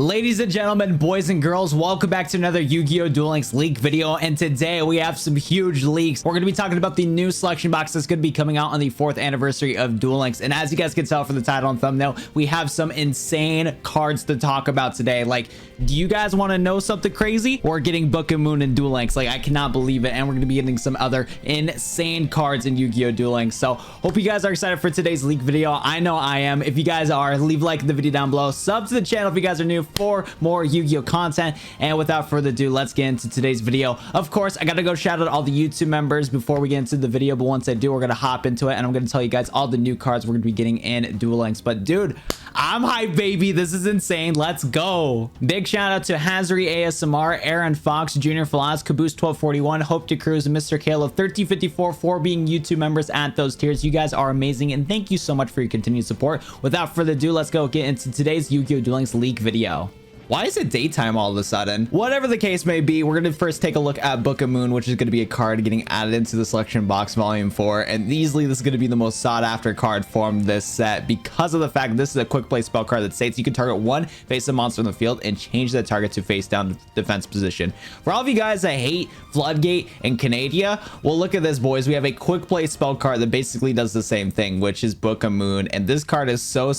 Ladies and gentlemen, boys and girls, welcome back to another Yu-Gi-Oh! Duel Links leak video, and today we have some huge leaks. We're going to be talking about the new selection box that's going to be coming out on the 4th anniversary of Duel Links, and as you guys can tell from the title and thumbnail, we have some insane cards to talk about today. Like, do you guys want to know something crazy? We're getting Book of Moon and Duel Links. Like, I cannot believe it, and we're going to be getting some other insane cards in Yu-Gi-Oh! Duel Links. So, hope you guys are excited for today's leak video. I know I am. If you guys are, leave a like in the video down below. Sub to the channel if you guys are new for more Yu-Gi-Oh! Content. And without further ado, let's get into today's video. Of course, I gotta go shout out all the YouTube members before we get into the video, but once I do, we're gonna hop into it and I'm gonna tell you guys all the new cards we're gonna be getting in Duel Links. But dude, I'm hyped, baby. This is insane. Let's go. Big shout out to Hazri ASMR, Aaron Fox, Junior Flaws, Caboose 1241, Hope to Cruise, and Mr. Kalo 1354 for being YouTube members at those tiers. You guys are amazing, and thank you so much for your continued support. Without further ado, let's go get into today's Yu-Gi-Oh! Duel Links leak video. Why is it daytime all of a sudden? Whatever the case may be, we're going to first take a look at Book of Moon, which is going to be a card getting added into the selection box volume 4. And easily this is going to be the most sought after card from this set because of the fact this is a quick play spell card that states you can target one face-up monster in the field and change that target to face down defense position. For all of you guys that hate Floodgate and Canadia, well, look at this, boys. We have a quick play spell card that basically does the same thing, which is Book of Moon. And this card is so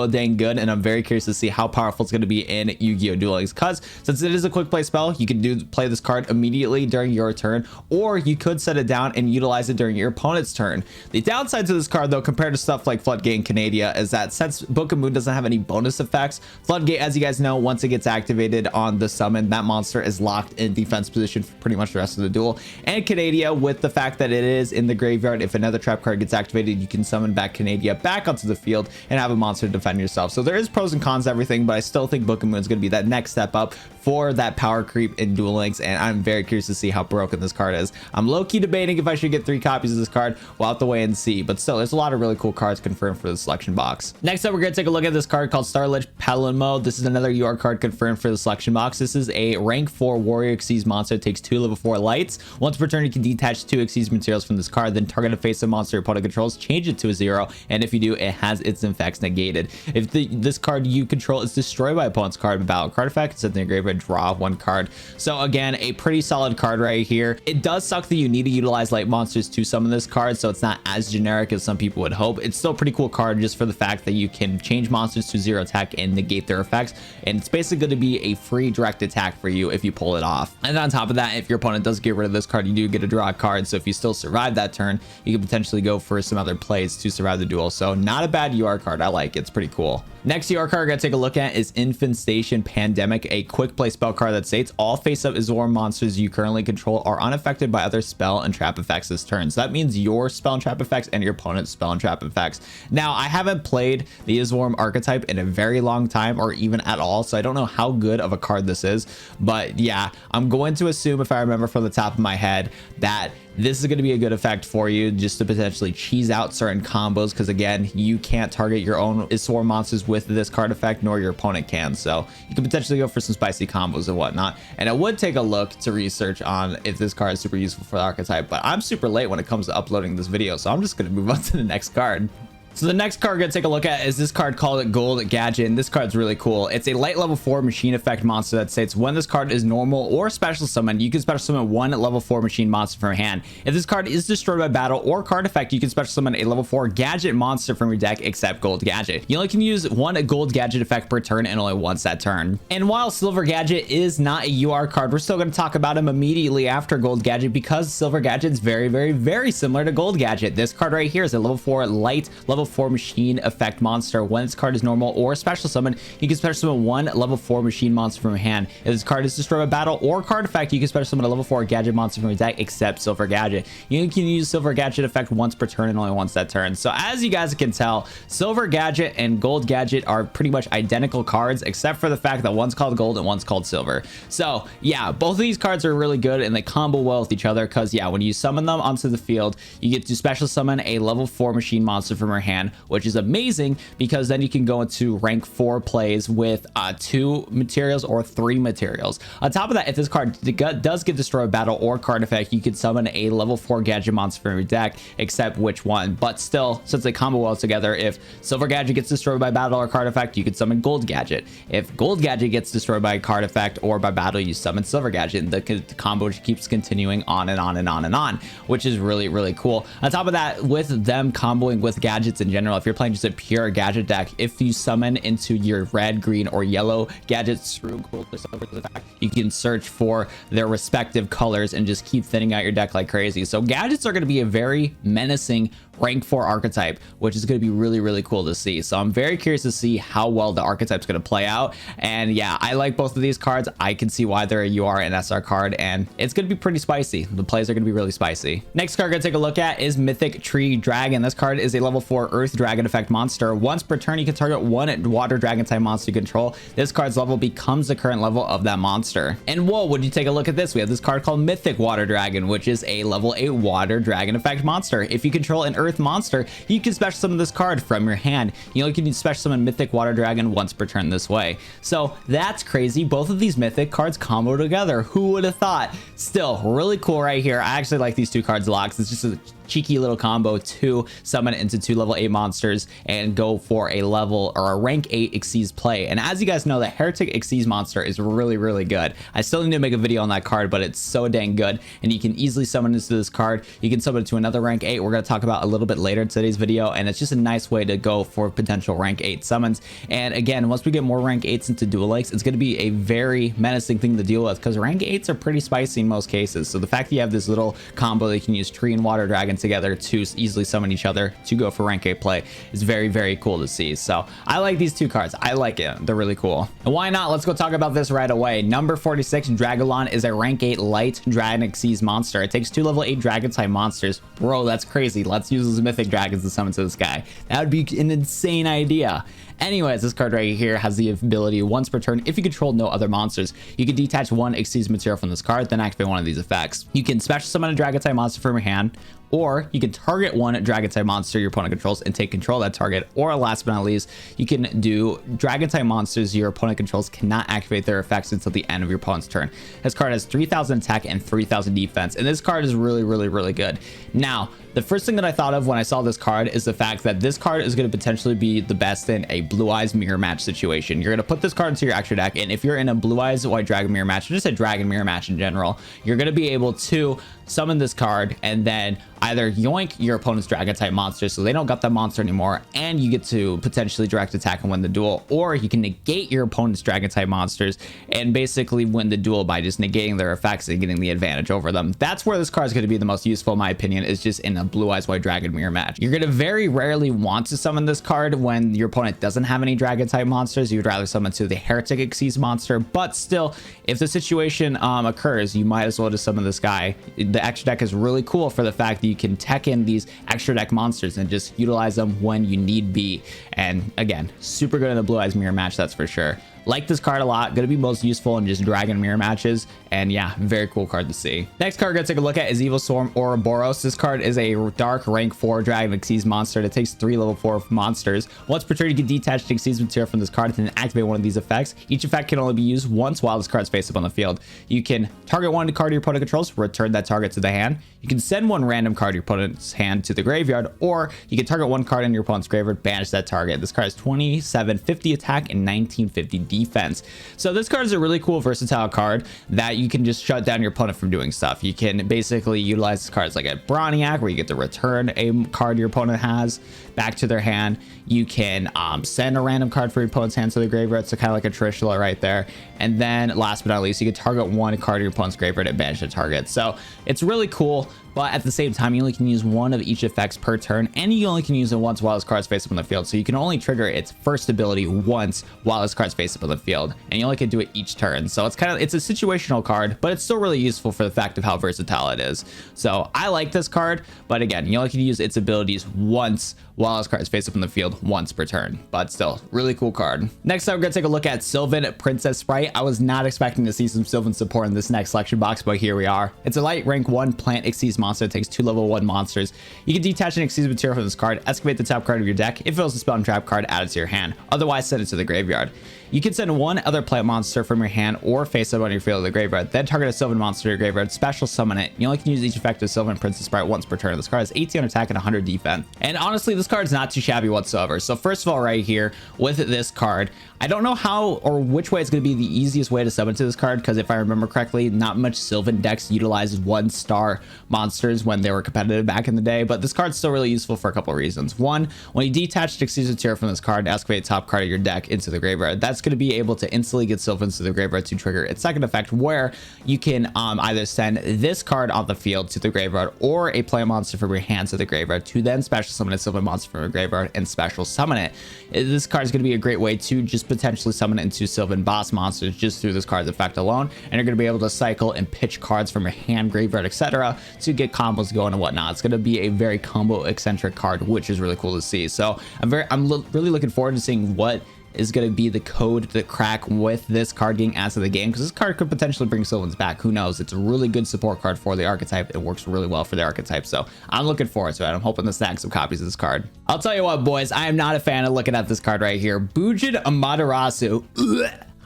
dang good. And I'm very curious to see how powerful it's going to be in Yu-Gi-Oh! Duel Links, because since it is a quick play spell, you can play this card immediately during your turn, or you could set it down and utilize it during your opponent's turn. The downside to this card, though, compared to stuff like Floodgate and Canadia, is that since Book of Moon doesn't have any bonus effects, Floodgate, as you guys know, once it gets activated on the summon, that monster is locked in defense position for pretty much the rest of the duel. And Canadia, with the fact that it is in the graveyard, if another trap card gets activated, you can summon back Canadia back onto the field and have a monster defend yourself. So there is pros and cons to everything, but I still think Book of Moon is going to be that next step up for that power creep in Duel Links, and I'm very curious to see how broken this card is. I'm low-key debating if I should get 3 copies of this card. We'll have to wait and see, but still, there's a lot of really cool cards confirmed for the selection box. Next up, we're going to take a look at this card called Starlitch Papilloperative. This is another UR card confirmed for the selection box. This is a rank 4 warrior Xyz monster. It takes 2 level 4 lights. Once per turn, you can detach 2 Xyz materials from this card, then target a face-up monster your opponent controls, change it to a 0, and if you do, it has its effects negated. If this card you control is destroyed by opponent's card with battle card effect, set in your graveyard, draw 1 card. So again, a pretty solid card right here. It does suck that you need to utilize light monsters to summon this card, so it's not as generic as some people would hope. It's still a pretty cool card just for the fact that you can change monsters to 0 attack and negate their effects, and it's basically going to be a free direct attack for you if you pull it off. And on top of that, if your opponent does get rid of this card, you do get to draw a card, so if you still survive that turn, you can potentially go for some other plays to survive the duel. So not a bad UR card. I like it. It's pretty cool. Next UR card we're going to take a look at is Infestation Pandemic, a quick play spell card that states all face-up Evilswarm monsters you currently control are unaffected by other spell and trap effects this turn. So that means your spell and trap effects and your opponent's spell and trap effects. Now, I haven't played the Evilswarm archetype in a very long time, or even at all, so I don't know how good of a card this is. But yeah, I'm going to assume, if I remember from the top of my head, that this is going to be a good effect for you just to potentially cheese out certain combos, because again, you can't target your own Evilswarm monsters with this card effect, nor your opponent can. So you can potentially go for some spicy combos and whatnot. And I would take a look to research on if this card is super useful for the archetype, but I'm super late when it comes to uploading this video, so I'm just going to move on to the next card. So the next card we're going to take a look at is this card called Gold Gadget, and this card's really cool. It's a light level 4 machine effect monster that states when this card is normal or special summon, you can special summon 1 level 4 machine monster from your hand. If this card is destroyed by battle or card effect, you can special summon a level 4 gadget monster from your deck except Gold Gadget. You only can use 1 Gold Gadget effect per turn and only once that turn. And while Silver Gadget is not a UR card, we're still going to talk about him immediately after Gold Gadget because Silver Gadget is very similar to Gold Gadget. This card right here is a level 4 light level 4 machine effect monster. When this card is normal or special summon, you can special summon 1 level 4 machine monster from your hand. If this card is destroyed by battle or card effect, you can special summon a level 4 gadget monster from your deck except Silver Gadget. You can use Silver Gadget effect once per turn and only once that turn. So as you guys can tell, Silver Gadget and Gold Gadget are pretty much identical cards, except for the fact that one's called gold and one's called silver. So yeah, both of these cards are really good and they combo well with each other because yeah, when you summon them onto the field, you get to special summon a level 4 machine monster from your hand hand, which is amazing because then you can go into rank 4 plays with 2 materials or 3 materials. On top of that, if this card does get destroyed by battle or card effect, you can summon a level 4 gadget monster from your deck, except which one. But still, since they combo well together, if Silver Gadget gets destroyed by battle or card effect, you can summon Gold Gadget. If Gold Gadget gets destroyed by card effect or by battle, you summon Silver Gadget, and the combo keeps continuing on and on and on and on, which is really, really cool. On top of that, with them comboing with gadgets in general, if you're playing just a pure gadget deck, if you summon into your red, green, or yellow gadgets through Gold or Silver attack, you can search for their respective colors and just keep thinning out your deck like crazy. So gadgets are going to be a very menacing rank 4 archetype, which is going to be really, really cool to see. So I'm very curious to see how well the archetype's going to play out. And yeah, I like both of these cards. I can see why they're a UR and SR card, and it's going to be pretty spicy. The plays are going to be really spicy. Next card we're going to take a look at is Mythic Tree Dragon. This card is a level 4 Earth Dragon effect monster. Once per turn, you can target one water dragon type monster you control. This card's level becomes the current level of that monster. And whoa, would you take a look at this? We have this card called Mythic Water Dragon, which is a level 8 water dragon effect monster. If you control an Earth monster, you can special summon this card from your hand. You only can special summon Mythic Water Dragon once per turn this way. So that's crazy. Both of these Mythic cards combo together. Who would have thought? Still really cool right here. I actually like these two cards a lot because it's just a cheeky little combo to summon into 2 level 8 monsters and go for a level or a rank 8 Xyz play. And as you guys know, the Heretic Xyz monster is really, really good. I still need to make a video on that card, but it's so dang good, and you can easily summon into this card. You can summon it to another rank 8 we're going to talk about a little bit later in today's video, and it's just a nice way to go for potential rank 8 summons. And again, once we get more rank 8s into Duel Links, it's going to be a very menacing thing to deal with because rank 8s are pretty spicy in most cases. So the fact that you have this little combo that you can use Tree and Water Dragon together to easily summon each other to go for rank 8 play is very, very cool to see. So I like these two cards. I like it. They're really cool. And why not? Let's go talk about this right away. Number 46, Dragluon, is a rank 8 light dragon Xyz monster. It takes 2 level 8 dragon type monsters. Bro, that's crazy. Let's use those mythic dragons to summon to this guy. That would be an insane idea. Anyways, this card right here has the ability once per turn, if you control no other monsters, you can detach 1 Xyz material from this card, then activate one of these effects. You can special summon a dragon type monster from your hand, or you can target 1 dragon type monster your opponent controls and take control of that target, or last but not least, you can do dragon type monsters your opponent controls cannot activate their effects until the end of your opponent's turn. This card has 3000 attack and 3000 defense, and this card is really, really, really good. Now, the first thing that I thought of when I saw this card is the fact that this card is going to potentially be the best in a Blue Eyes mirror match situation. You're going to put this card into your extra deck, and if you're in a Blue Eyes White Dragon mirror match, or just a Dragon mirror match in general, you're going to be able to summon this card and then either yoink your opponent's dragon type monster so they don't got that monster anymore, and you get to potentially direct attack and win the duel, or you can negate your opponent's dragon type monsters and basically win the duel by just negating their effects and getting the advantage over them. That's where this card is going to be the most useful, in my opinion, is just in a Blue Eyes White Dragon mirror match. You're going to very rarely want to summon this card when your opponent doesn't have any dragon type monsters. You'd rather summon to the Heretic Xyz monster, but still, if the situation occurs, you might as well just summon this guy. The extra deck is really cool for the fact that you can tech in these extra deck monsters and just utilize them when you need be. And again, super good in the Blue Eyes mirror match, that's for sure. Like this card a lot. Going to be most useful in just dragon mirror matches, and yeah, very cool card to see. Next card we're going to take a look at is Evilswarm Ouroboros. This card is a dark rank 4 dragon Xyz monster that takes 3 level 4 monsters. Once per turn, you can detach Xyz material from this card and then activate one of these effects. Each effect can only be used once while this card's face up on the field. You can target 1 card your opponent controls, return that target to the hand. You can send 1 random card your opponent's hand to the graveyard, or you can target 1 card in your opponent's graveyard, banish that target. This card has 2750 attack and 1950 defense. So this card is a really cool versatile card that you can just shut down your opponent from doing stuff. You can basically utilize this card as like a Broniac, where you get to return a card your opponent has back to their hand. You can send a random card from your opponent's hand to the graveyard, so kind of like a Trishula right there. And then last but not least, you can target 1 card of your opponent's graveyard and banish the target. So it's really cool, but at the same time, you only can use 1 of each effects per turn, and you only can use it once while this card's face up on the field. So you can only trigger its first ability once while this card's face up on the field, and you only can do it each turn. So it's a situational card, but it's still really useful for the fact of how versatile it is. So I like this card, but again, you only can use its abilities once while this card is face up in the field once per turn, but still really cool card. Next up, we're gonna take a look at Sylvan Princess Sprite. I was not expecting to see some Sylvan support in this next selection box, but here we are. It's a light rank 1 plant Xyz monster that takes 2 level 1 monsters. You can detach an Xyz material from this card, excavate the top card of your deck. If it was a spell and trap card, add it to your hand. Otherwise, send it to the graveyard. You can send one other plant monster from your hand or face up on your field to the graveyard. Then target a Sylvan monster to your graveyard, special summon it. You only can use each effective Sylvan Princess Sprite once per turn. This card has 18 attack and 100 defense. And honestly, this card's not too shabby whatsoever. So first of all, right here with this card, I don't know how or which way it's going to be the easiest way to summon to this card, because if I remember correctly, not much Sylvan decks utilized 1-star monsters when they were competitive back in the day, but this card's still really useful for a couple of reasons. One, when you detach Xyz material from this card, excavate the top card of your deck into the graveyard. That's going to be able to instantly get Sylvans to the graveyard to trigger its second effect, where you can either send this card on the field to the graveyard or a plant monster from your hand to the graveyard to then special summon a Sylvan monster from your graveyard and special summon it. This card is going to be a great way to just potentially summon it into Sylvan boss monsters just through this card's effect alone, and you're going to be able to cycle and pitch cards from your hand, graveyard, etc. to get combos going and whatnot. It's going to be a very combo eccentric card, which is really cool to see. So I'm really looking forward to seeing what is going to be the code to crack with this card getting added to the game, because this card could potentially bring Sylvans back. Who knows? It's a really good support card for the archetype. It works really well for the archetype, so I'm looking forward to it. I'm hoping to snag some copies of this card. I'll tell you what, boys, I am not a fan of looking at this card right here. Bujin Matarasu.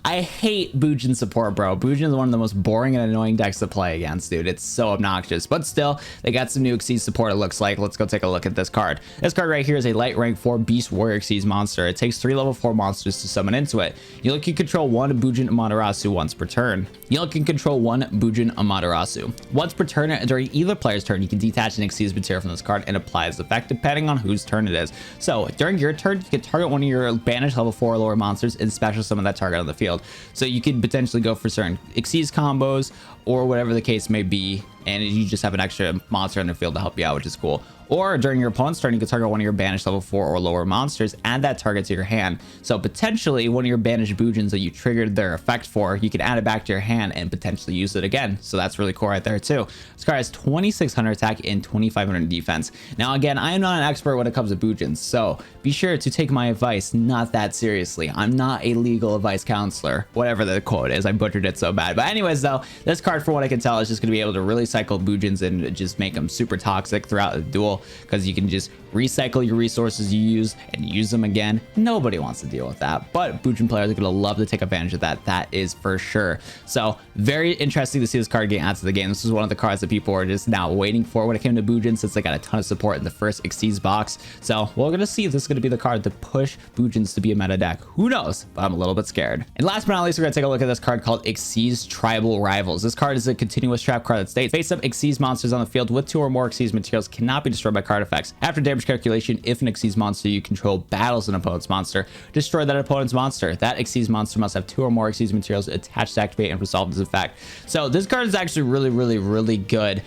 I hate Bujin support, bro. Bujin is one of the most boring and annoying decks to play against, dude. It's so obnoxious, but still, they got some new Xyz support, it looks like. Let's go take a look at this card. This card right here is a light rank 4 Beast Warrior Xyz monster. It takes 3 level 4 monsters to summon into it. You can control 1 Bujin Matarasu once per turn. You can control 1 Bujin Matarasu. Once per turn, during either player's turn, you can detach an Xyz material from this card and apply its effect depending on whose turn it is. So during your turn, you can target one of your banished level 4 or lower monsters and special summon that target on the field. So you could potentially go for certain Xyz combos or whatever the case may be, and you just have an extra monster on the field to help you out, which is cool. Or during your opponent's turn, you can target one of your banished level 4 or lower monsters, add that target to your hand. So potentially one of your banished Bujins that you triggered their effect for, you can add it back to your hand and potentially use it again. So that's really cool right there too. This card has 2600 attack and 2500 defense. Now again, I am not an expert when it comes to Bujins, so be sure to take my advice not that seriously. I'm not a legal advice counselor, whatever the quote is. I butchered it so bad. But anyways though, this card, for what I can tell, is just going to be able to really cycle Bujins and just make them super toxic throughout the duel, because you can just recycle your resources you use and use them again. Nobody wants to deal with that, but Bujin players are going to love to take advantage of that. That is for sure. So very interesting to see this card get added to the game. This is one of the cards that people are just now waiting for when it came to Bujin, since they got a ton of support in the first Xyz box. So we're going to see if this is going to be the card to push Bujins to be a meta deck. Who knows, but I'm a little bit scared. And last but not least, we're going to take a look at this card called Xyz Tribal Rivals. This card is a continuous trap card that states face up Xyz monsters on the field with 2 or more Xyz materials cannot be destroyed by card effects. After damage calculation, if an Xyz monster you control battles an opponent's monster, destroy that opponent's monster. That Xyz monster must have 2 or more Xyz materials attached to activate and resolve this effect. So this card is actually really good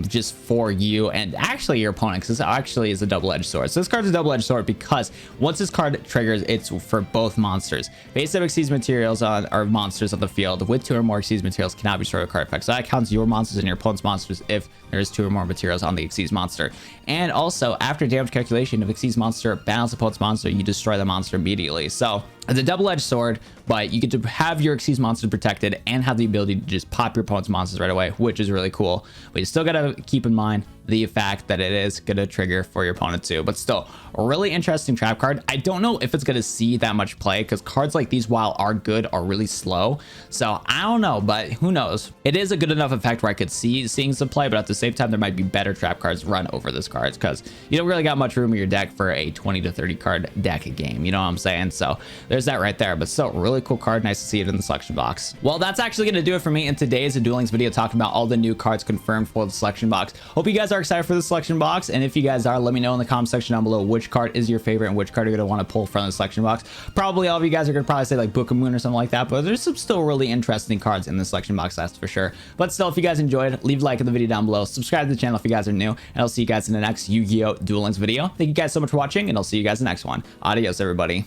just for you and actually your opponent, because this actually is a double-edged sword. So this card's a double-edged sword because once this card triggers, it's for both monsters. Base up Xyz materials on or monsters on the field with 2 or more Xyz materials cannot be destroyed with card effects. So that counts your monsters and your opponent's monsters if there's 2 or more materials on the Xyz monster. And also, after damage calculation, if Xyz monster battles opponent's monster, you destroy the monster immediately. So it's a double-edged sword, but you get to have your Xyz monsters protected and have the ability to just pop your opponent's monsters right away, which is really cool. But you still got to keep in mind the fact that it is going to trigger for your opponent too. But still, a really interesting trap card. I don't know if it's going to see that much play, because cards like these, while are good, are really slow. So I don't know, but who knows? It is a good enough effect where I could see seeing some play, but at the same time, there might be better trap cards run over this cards, because you don't really got much room in your deck for a 20 to 30 card deck game. You know what I'm saying? So there's that right there. But still, really cool card. Nice to see it in the selection box. Well, that's actually going to do it for me in today's Duel Links video, talking about all the new cards confirmed for the selection box. Hope you guys are excited for the selection box, and if you guys are, let me know in the comment section down below which card is your favorite and which card you're going to want to pull from the selection box. Probably all of you guys are going to probably say like Book of Moon or something like that, but there's some still really interesting cards in the selection box, that's for sure. But still, if you guys enjoyed, leave a like in the video down below, subscribe to the channel if you guys are new, and I'll see you guys in the next Yu-Gi-Oh! Duel Links video. Thank you guys so much for watching, and I'll see you guys in the next one. Adios, everybody.